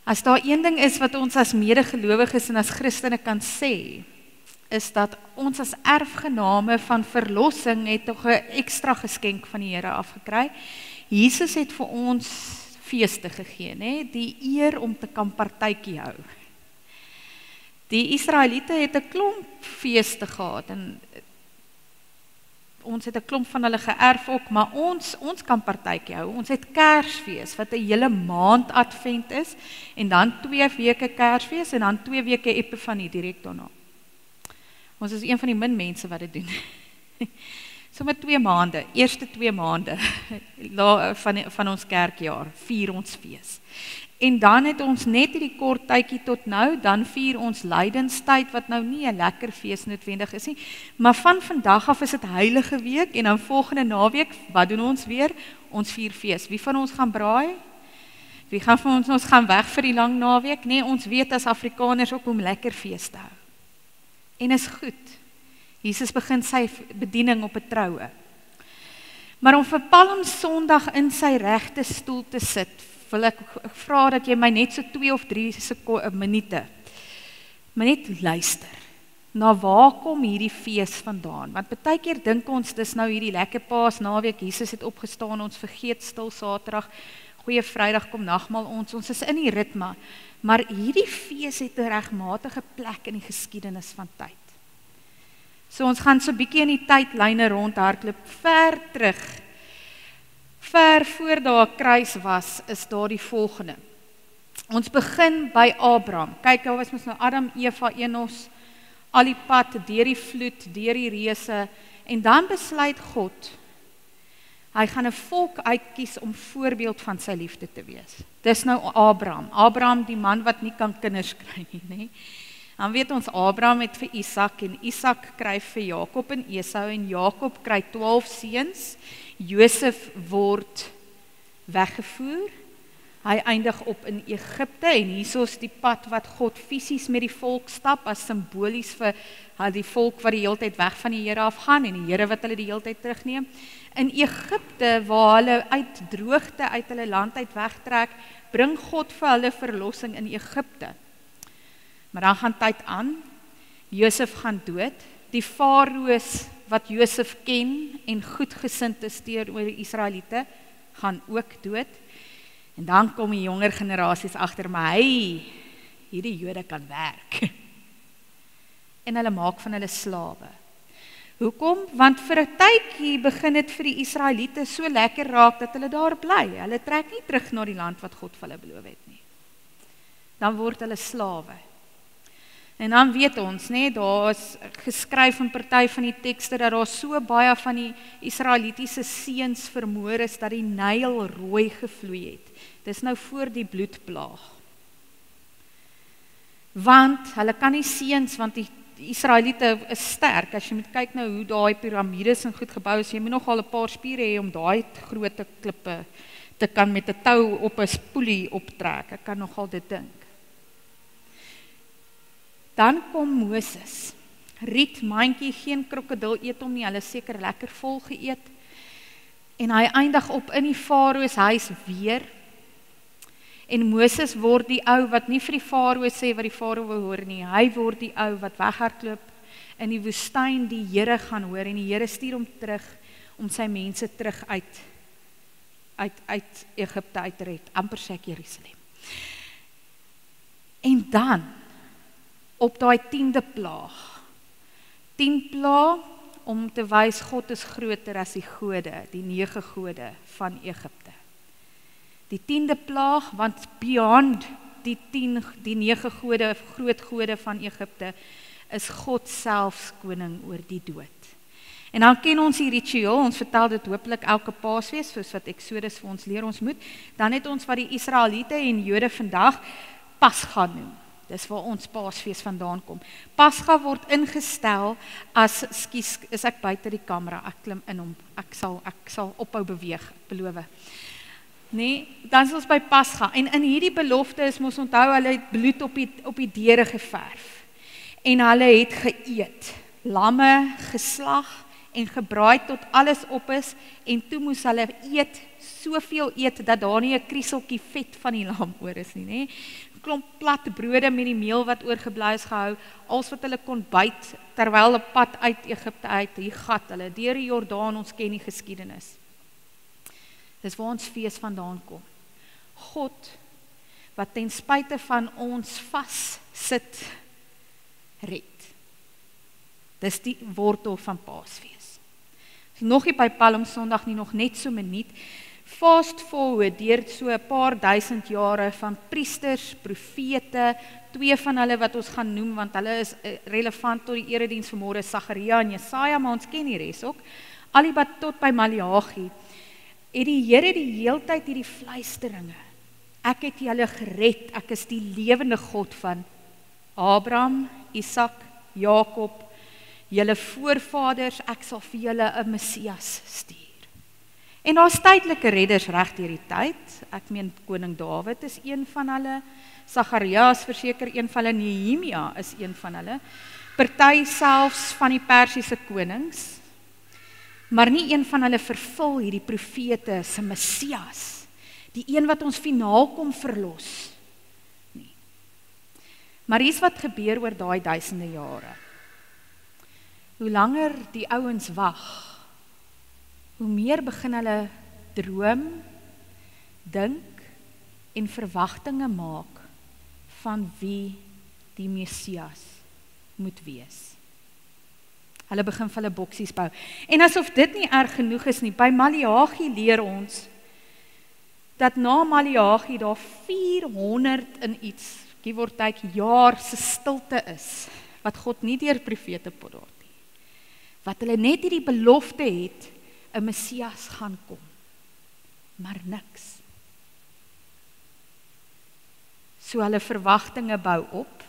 As daar een ding is wat ons as medegelowiges en as Christene kan sê, is dat ons as erfgename van verlossing het nog 'n ekstra geskenk van die Here afgekry. Jesus het vir ons feeste gegee, né? Die eer om te kan partytjie hou. Die Israeliete het 'n klomp feeste gehad en ons het 'n klomp van hulle geërf ook, maar ons kan partytjie hou. Ons het Kersfees wat 'n hele maand Advent is en dan 2 weke Kersfees en dan 2 weke Epifanie direk daarna. Ons is een van die min mense wat dit doen. Sommer 2 maande, eerste 2 maande van ons kerkjaar, vier ons fees. En dan het ons net hierdie kort tydjie tot nou, dan vier ons lydenstyd, wat nou nie 'n lekker fees noodwendig is nie, maar van vandag af is dit heilige week, en dan volgende naweek, wat doen ons weer? Ons vier fees. Wie van ons gaan braai? Wie gaan van ons gaan weg vir die lang naweek? Nee, ons weet as Afrikaners ook om lekker fees te hou. En is goed. Jesus begin sy bediening op 'n troue. Maar om vir Palm Sondag in sy regte stoel te sit, wil ek vra dat jy my net so 2 of 3 minute, maar net luister, na waar kom hierdie fees vandaan? Want baie keer dink ons, dis nou hierdie lekker Paasnaweek, Jesus het opgestaan, ons vergeet stil Saterdag, Goeie Vrydag kom nagmaal ons is in die ritme, maar hierdie fees het 'n regmatige plek in die geskiedenis van tyd. So ons gaan so bietjie in die tydlyne rondhardloop, ver terug, ver voor daar 'n kruis was, is daar die volgende. Ons begin by Abraham. Kyk, daar was mos nou Adam, Eva, Enos, al die pad, deur die vloed, deur die reuse, en dan besluit God, hy gaan 'n volk uitkies om voorbeeld van sy liefde te wees. Dis nou Abraham. Abraham, die man wat nie kan kinders kry nie, né? Dan weet ons, Abraham het vir Isak, en Isak kry vir Jakob en Esau, en Jakob kry 12 seuns, Josef word weggevoer, hy eindig op in Egipte, en hier is die pad wat God fisies met die volk stap, as simbolies vir die volk wat die hele tyd weg van die Here afgaan, en die Here wat hulle die hele tyd terugneem. In Egipte, waar hulle uit droogte uit hulle land uit wegtrek, bring God vir hulle verlossing in Egipte. Maar dan gaan tyd aan, Josef gaan dood, die farao's wat Josef ken en goedgesind is teenoor die Israeliete, gaan ook dood. En dan kom die jonger generasies agter, maar hierdie Jode kan werk. En hulle maak van hulle slawe. Hoekom? Want vir 'n tydjie begin dit vir die Israeliete so lekker raak dat hulle daar bly. Hulle trek nie terug na die land wat God vir hulle beloof het nie. Dan word hulle slawe. En dan weet ons, daar is geskryf in party van die tekste dat daar so baie van die Israelitiese seuns vermoor is dat die Nyl rooi gevloei het. Dis nou voor die bloedplaag. Want hulle kan nie seuns, want die Israeliete is sterk. As jy moet kyk nou hoe daai piramides en goed gebou is, jy moet nogal 'n paar spiere hê om daai groot klippe te kan met 'n tou op 'n spoelie optrek. Ek kan nogal dit dink. Dan kom Moses. Riet, mandjie, geen krokodil eet hom nie, hulle seker lekker vol geëet. En hy eindig op in die farao's huis weer. En Moses word die ou wat nie vir die farao sê wat die farao wil hoor nie. Hy word die ou wat weghardloop in die woestyn, die Here gaan hoor, en die Here stuur hom terug om sy mense terug uit Egipte uit te red, amper sê ek Jerusalem. En dan op daai 10de plaag. 10 plaag om te wys God is groter as die gode, die 9 gode van Egipte. Die 10de plaag, want beyond die 9 gode, groot gode van Egipte, is God selfs koning oor die dood. En dan ken ons die ritueel, ons vertel dit hopelik elke Paasfees, soos wat Exodus vir ons leer ons moet. Dan het ons wat die Israeliete en Jode vandag Pasga noem. Dis waar ons Paasfees vandaan kom. Pasga word ingestel as, skus, is ek buite die kamera, ek klim in hom, ek sal ophou beweeg, ek beloof. Nee, dan is ons by Pasga, en in hierdie belofte is mos onthou, hulle het bloed op die deure geverf, en hulle het geëet, lamme geslag, en gebraai tot alles op is, en toe moes hulle soveel eet, dat daar nie 'n krieseltjie vet van die lam oor is nie, klomp plat brode met die meel wat oorgebly is gehou, als wat hulle kon byt, terwyl hulle pad uit Egipte uit, hier gat hulle, deur die Jordaan, ons ken die geskiedenis. Dis waar ons fees vandaan kom. God, wat ten spyte van ons vas sit, red. Dis die wortel van Paasfees. Nog nie by Palmsondag nie, nog net so minuut, fast forward deur so 'n paar duisend jare van priesters, profete, twee van hulle wat ons gaan noem, want hulle is relevant tot die erediens vanmôre, Sagaria en Jesaja, maar ons ken die res ook, alibad tot by Maleagi, het die Here die heeltyd hierdie fluisteringe, ek het julle gered, ek is die lewende God van Abraham, Isak, Jakob, julle voorvaders, ek sal vir julle 'n Messias stuur. En daar's tydelike redders reg deur die tyd. Ek meen koning Dawid is een van hulle, Sagaria is verseker een van hulle, Nehemia is een van hulle, party selfs van die Persiese konings, maar nie een van hulle vervul hierdie profete se Messias, die een wat ons finaal kom verlos nie. Maar hier's wat gebeur oor daai duisende jare. Hoe langer die ouens wag, hoe meer begin hulle droom, dink en verwagtinge maak van wie die Messias moet wees. Hulle begin vir hulle boksies bou. En asof dit nie erg genoeg is nie, by Maleagi leer ons dat na Maleagi daar 400 in iets, give or take, jaar se stilte is, wat God nie deur profete podaat nie. Wat hulle net hierdie belofte het, 'n Messias gaan kom, maar niks. So hulle verwagtinge bou op,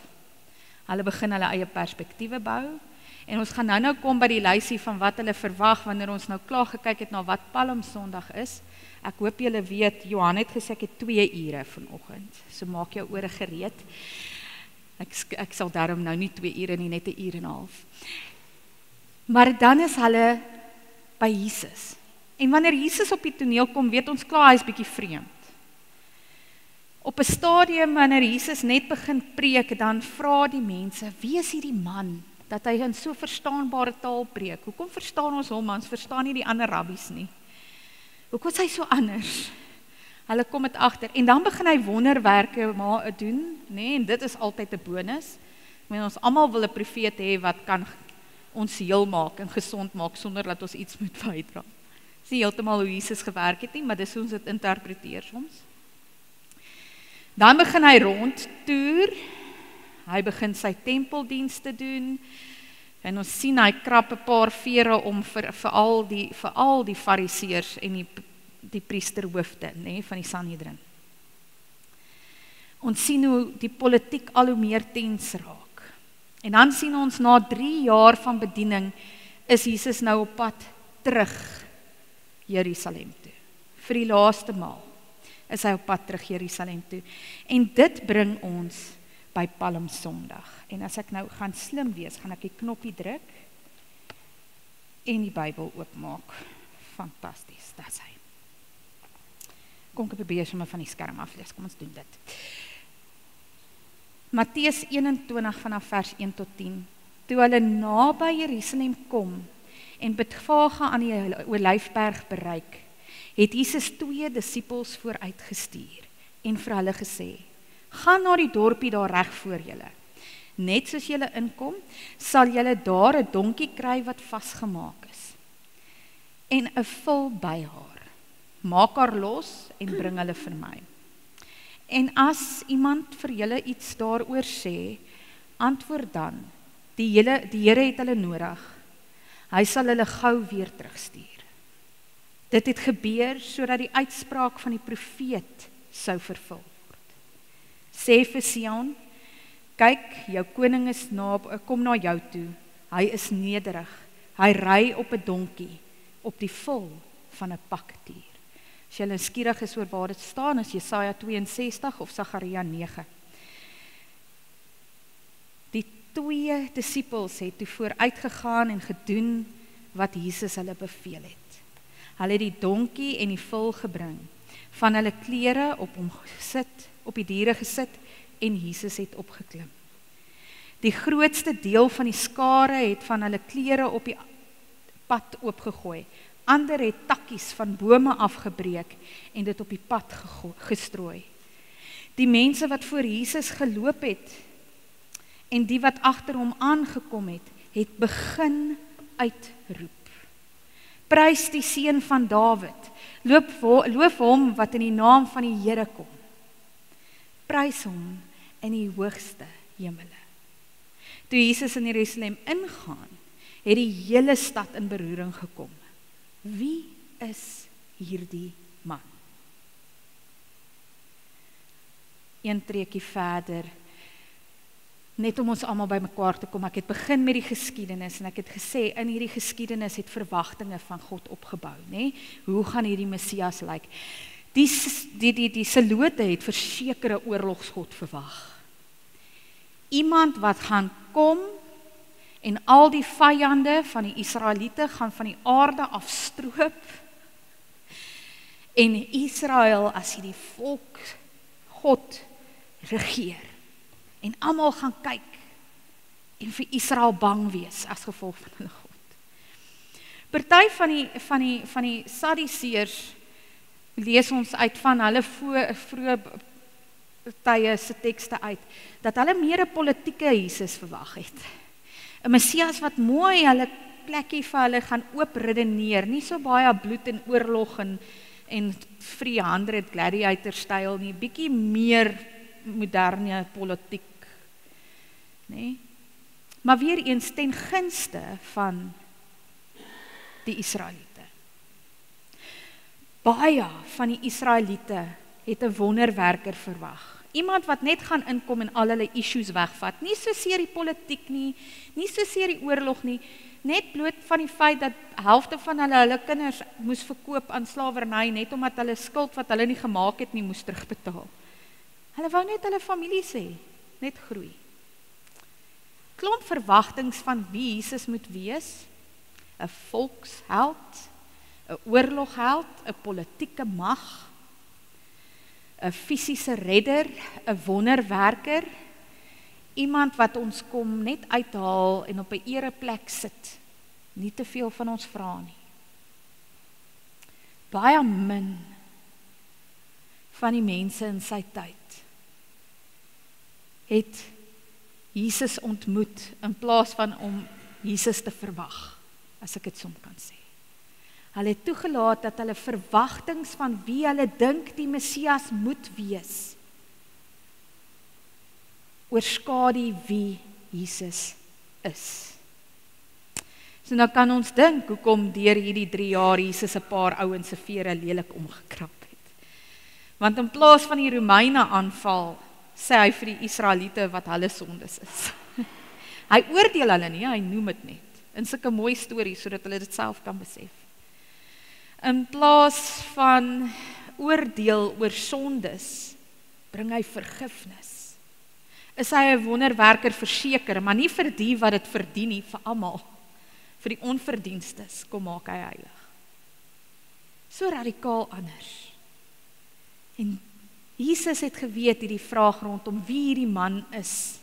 hulle begin hulle eie perspektiewe bou, en ons gaan nou kom by die lysie van wat hulle verwag, wanneer ons nou klaar gekyk het na wat Palmsondag is. Ek hoop julle weet, Johan het gesê ek het 2 ure vanoggend, so maak jou ore gereed. Ek sal daarom nou nie 2 ure nie, net 1 uur en 'n half. Maar dan is hulle by Jesus. En wanneer Jesus op die toneel kom, weet ons klaar, hy is bietjie vreemd. Op 'n stadium, wanneer Jesus net begin preek, dan vra die mense, wie is hierdie man, dat hy in so verstaanbare taal preek? Hoekom verstaan ons hom, ons verstaan nie die ander rabbies nie? Hoekom is hy so anders? Hulle kom dit agter, en dan begin hy wonderwerke doen, nee, en dit is altyd 'n bonus. Ons almal wil 'n profeet hê wat kan ons heel maak en gesond maak, sonder dat ons iets moet bydra. Dis nie heeltemal hoe Jesus gewerk het nie, maar dis hoe ons dit interpreteer soms. Dan begin hy rondtoer, hy begin sy tempeldienste doen, en ons sien hy krap 'n paar vere om vir al die fariseërs en die priesterhoofde, nee, van die Sanhedrin. Ons sien hoe die politiek al hoe meer tens raak. En dan sien ons na 3 jaar van bediening, is Jesus nou op pad terug Jerusalem toe. Vir die laaste maal is hy op pad terug Jerusalem toe. En dit bring ons by Palmsondag. En as ek nou gaan slim wees, gaan ek die knoppie druk en die Bybel oopmaak. Fantasties, dis hy. Kom ek probeer sommer van die skerm aflees, kom ons doen dit. Matteus 21 vanaf vers 1 tot 10. Toe hulle naby Jerusalem kom en Betfage aan die Olyfberg bereik, het Jesus 2 disippels vooruitgestuur en vir hulle gesê, gaan na die dorpie daar reg voor julle. Net soos julle inkom, sal julle daar 'n donkie kry wat vasgemaak is en 'n vul by haar. Maak haar los en bring hulle vir my. En as iemand vir julle iets daaroor sê, antwoord dan, die Here het hulle nodig. Hy sal hulle gou weer terugstuur. Dit het gebeur sodat die uitspraak van die profeet sou vervul word. Sê vir Sion, kyk, jou koning kom na jou toe. Hy is nederig. Hy ry op 'n donkie, op die vul van 'n pakdier. As jy skieurig is oor waar dit staan, is Jesaja 62 of Sagaria 9. Die 2 disippels het toe vooruitgegaan en gedoen wat Jesus hulle beveel het. Hulle het die donkie en die vul gebring, van hulle klere op hom gesit, op die diere gesit en Jesus het opgeklim. Die grootste deel van die skare het van hulle klere op die pad oopgegooi. Ander het takkies van bome afgebreek en dit op die pad gestrooi. Die mense wat voor Jesus geloop het en die wat agter hom aangekom het, het begin uitroep. Prys die seun van Dawid, loof hom wat in die naam van die Here kom. Prys hom in die hoogste hemele. Toe Jesus in Jerusalem ingaan, het die hele stad in beroering gekom. Wie is hierdie man? Een treukie verder, net om ons almal by mekaar te kom, ek het begin met die geskiedenis, en ek het gesê, in hierdie geskiedenis het verwagtinge van God opgebou, né? Hoe gaan hierdie Messias lyk? Die Selote het verseker 'n oorlogsgod verwag. Iemand wat gaan kom, en al die vyande van die Israeliete gaan van die aarde afstroop, en Israel as hierdie volk God regeer, en almal gaan kyk, en vir Israel bang wees, as gevolg van hulle God. Party van die Sadduseërs, lees ons uit van hulle vroeë tye se tekste uit, dat hulle meer 'n politieke Jesus verwag het. 'n Messias wat mooi hulle plekkie vir hulle gaan oopredeneer, nie so baie bloed en oorlog en 300 gladiator styl nie, bietjie meer moderne politiek, nee? Maar weer eens ten gunste van die Israeliete. Baie van die Israeliete het 'n wonderwerker verwag. Iemand wat net gaan inkom en al hulle issues wegvat. Nie so seer die politiek nie, nie so seer die oorlog nie, net bloot van die feit dat helfte van hulle kinders moes verkoop aan slawerny, net omdat hulle skuld wat hulle nie gemaak het nie, moes terugbetaal. Hulle wou net hulle families hê, net groei. Klomp verwagtings van wie Jesus moet wees, 'n volksheld, 'n oorlogheld, 'n politieke mag, 'n fisiese redder, 'n wonderwerker, iemand wat ons kom net uithaal en op 'n ereplek sit, nie te veel van ons vra nie. Baie min van die mense in sy tyd het Jesus ontmoet in plaas van om Jesus te verwag, as ek dit som kan sê. Hulle het toegelaat dat hulle verwagtings van wie hulle dink die Messias moet wees, oorskadu wie Jesus is. So nou kan ons dink, hoekom deur hierdie 3 jaar Jesus 'n paar ouens se vere lelik omgekrap het. Want in plaas van die Romeine aanval, sê hy vir die Israeliete wat hulle sondes is. Hy oordeel hulle nie, hy noem dit net, in sulke mooi stories, sodat hulle dit self kan besef. In plaas van oordeel oor sondes, bring hy vergifnis. Is hy 'n wonderwerker verseker, maar nie vir die wat dit verdien nie, vir almal. Vir die onverdienstes, kom maak hy heilig. So radikaal anders. En Jesus het geweet hierdie vraag rondom wie hierdie man is,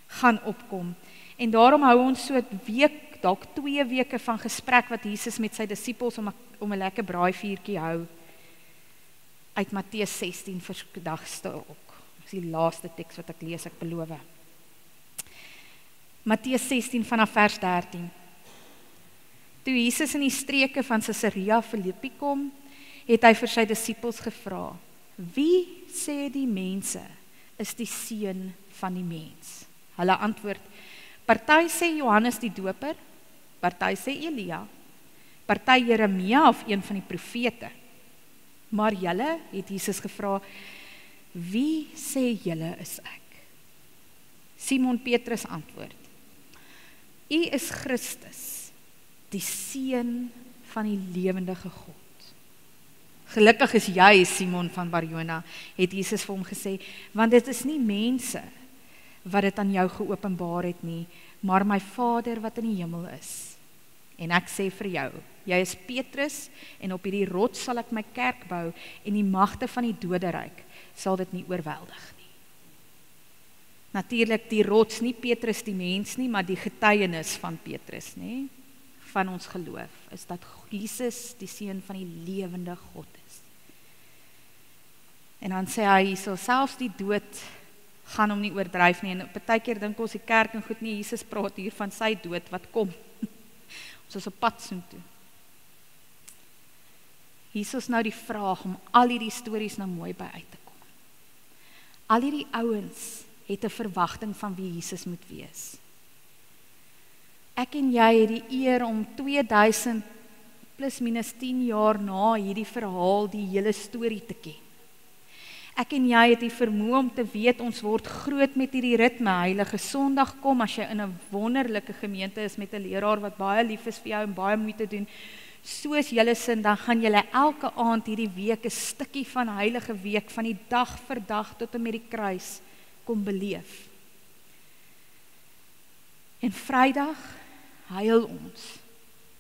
gaan opkom. En daarom hou ons so 'n week, dalk 2 weke van gesprek wat Jesus met sy disippels om 'n lekker braaivuurtjie hou uit Matteus 16 vir vandag stil ook. Dis die laaste teks wat ek lees, ek beloof. Matteus 16 vanaf vers 13. Toe Jesus in die streke van Caesarea Philippi kom, het hy vir sy disippels gevra: "Wie sê die mense is die seun van die mens?" Hulle antwoord: "Party sê Johannes die Doper, party sê Elia, party Jeremia of een van die profete." Maar julle, het Jesus gevra, "Wie sê julle is ek?" Simon Petrus antwoord: "U is Christus, die seun van die lewendige God." "Gelukkig is jy, Simon van Barjona," het Jesus vir hom gesê, "want dit is nie mense wat dit aan jou geopenbaar het nie, maar my Vader wat in die hemel is. En ek sê vir jou, jy is Petrus, en op hierdie rots sal ek my kerk bou, en die magte van die doderyk sal dit nie oorweldig nie." Natuurlik die rots, nie Petrus die mens nie, maar die getuienis van Petrus, nie? Van ons geloof, is dat Jesus die seun van die lewende God is. En dan sê hy hierso, selfs die dood gaan hom nie oordryf nie, en partykeer dink ons die kerk en goed nie, Jesus praat hier van sy dood wat kom. Ons is op pad soontoe. Hier is nou die vraag om al hierdie stories nou mooi by uit te kom. Al hierdie ouens het 'n verwagting van wie Jesus moet wees. Ek en jy het die eer om 2000 plus minus 10 jaar na hierdie verhaal die hele storie te ken. Ek en jy het die vermoë om te weet ons word groot met hierdie ritme. Heilige Sondag kom as jy in 'n wonderlike gemeente is met 'n leraar wat baie lief is vir jou en baie moeite doen. Soos julle sin, dan gaan julle elke aand hierdie week 'n stukkie van Heilige Week van die dag vir dag tot en met die kruis kom beleef. En Vrydag huil ons.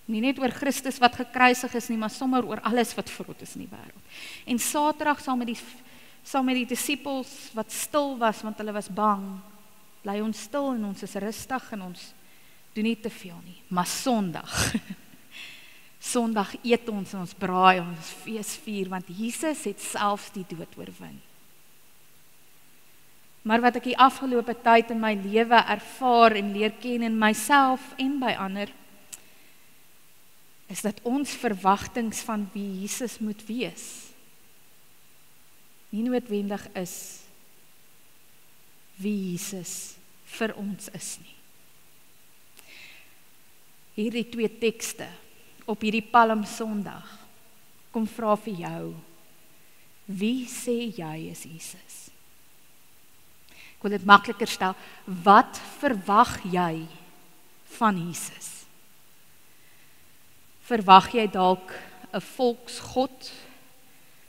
Nie net oor Christus wat gekruisig is nie, maar sommer oor alles wat verrot is in die wêreld. En Saterdag saam met die disippels wat stil was want hulle was bang, bly ons stil en ons is rustig en ons doen nie te veel nie. Maar Sondag eet ons en ons braai en ons fees vier, want Jesus het selfs die dood oorwin. Maar wat ek die afgelope tyd in my lewe ervaar en leer ken in myself en by ander, is dat ons verwagtings van wie Jesus moet wees, nie noodwendig is wie Jesus vir ons is nie. Hierdie 2 tekste op hierdie Palm Sondag kom vra vir jou, wie sê jy is Jesus? Ek wil dit makliker stel, wat verwag jy van Jesus? Verwag jy dalk 'n volksgod,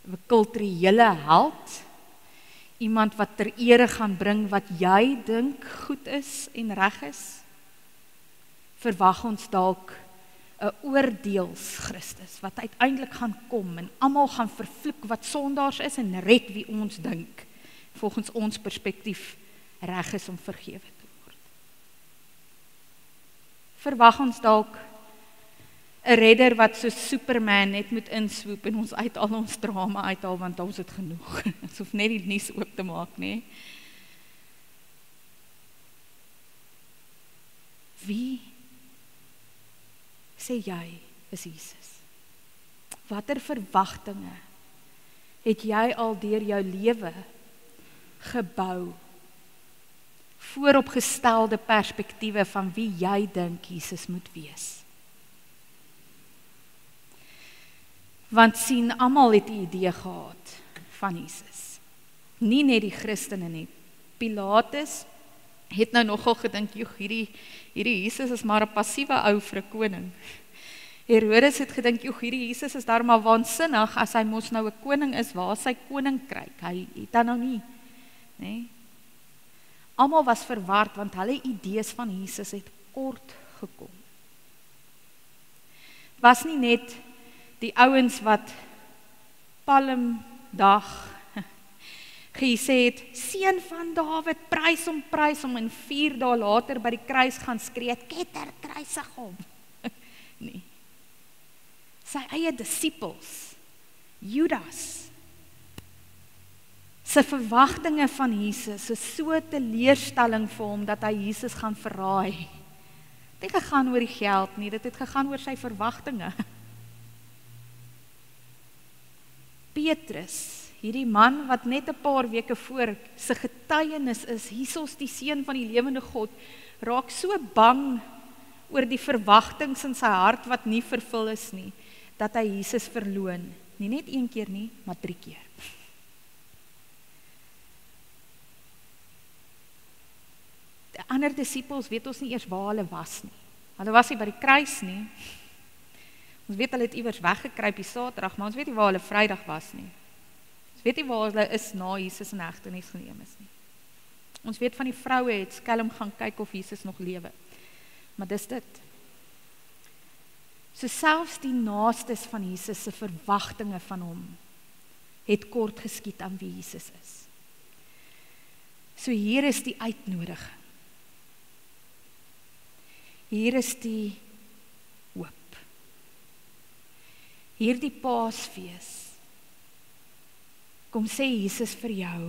'n kulturele held, iemand wat ter ere gaan bring wat jy dink goed is en reg is? Verwag ons dalk 'n oordeels Christus wat uiteindelik gaan kom en almal gaan vervloek wat sondaars is en red wie ons dink volgens ons perspektief reg is om vergewe te word? Verwag ons dalk 'n redder wat so Superman net moet inswoep en ons uit al ons drama uithaal want ons het genoeg. Ons hoef net die nuus oop te maak, nê? Wie sê jy is Jesus? Watter verwagtinge het jy al deur jou lewe gebou? Vooropgestelde perspektiewe van wie jy dink Jesus moet wees. Want sien, almal het 'n idee gehad van Jesus. Nie net die Christene nie. Pilatus het nou nogal gedink, hierdie Jesus is maar 'n passiewe ou vir 'n koning. Herodes het gedink, hierdie Jesus is daar maar waansinnig as hy mos nou 'n koning is, waar is sy koninkryk? Hy het dan nou nie, nê? Almal was verward want hulle idees van Jesus het kort gekom. Was nie net die ouens wat Palmdag gesê het, seun van Dawid, prys hom en 4 dae later by die kruis gaan skree, ketter, kruisig hom. Nee. Sy eie disippels, Judas, sy verwagtinge van Jesus is so 'n teleurstelling vir hom dat hy Jesus gaan verraai. Dit het gegaan oor die geld nie, dit het gegaan oor sy verwagtinge. Petrus, hierdie man wat net 'n paar weke voor sy getuienis is, Jesus die seun van die lewende God, raak so bang oor die verwagtings in sy hart wat nie vervul is nie, dat hy Jesus verloon. Nie net 1 keer nie, maar 3 keer. Die ander disippels weet ons nie eers waar hulle was nie. Hulle was nie by die kruis nie. Ons weet hulle het iewers weggekruip die Saterdag, maar ons weet nie waar hulle Vrydag was nie. Ons weet nie waar hulle is na Jesus in hegtenis geneem is nie. Ons weet van die vroue het skelm gaan kyk of Jesus nog lewe. Maar dis dit. So selfs die naastes van Jesus se verwagtinge van hom het kort geskiet aan wie Jesus is. So hier is die uitnodiging. Hier is die hoop. Hier die Paasfees. Kom sê Jesus vir jou,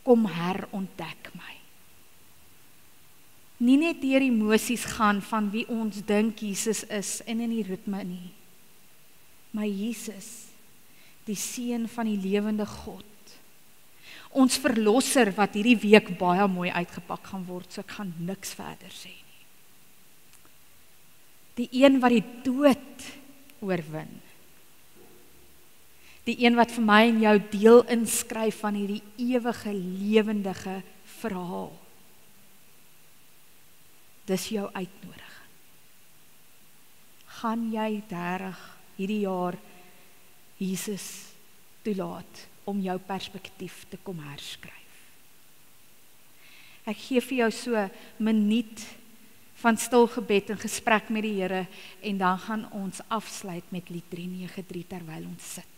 kom herontdek my. Nie net deur emosies gaan van wie ons dink Jesus is en in die ritme nie. Maar Jesus, die Seun van die lewende God. Ons verlosser wat hierdie week baie mooi uitgepak gaan word, so ek gaan niks verder sê nie. Die een wat die dood oorwin. Die een wat vir my en jou deel inskryf van hierdie ewige, lewendige verhaal. Dis jou uitnodiging. Gaan jy hierdie jaar Jesus toelaat om jou perspektief te kom herskryf? Ek gee vir jou so 'n minuut van stil gebed en gesprek met die Here en dan gaan ons afsluit met lied 393 terwyl ons sit.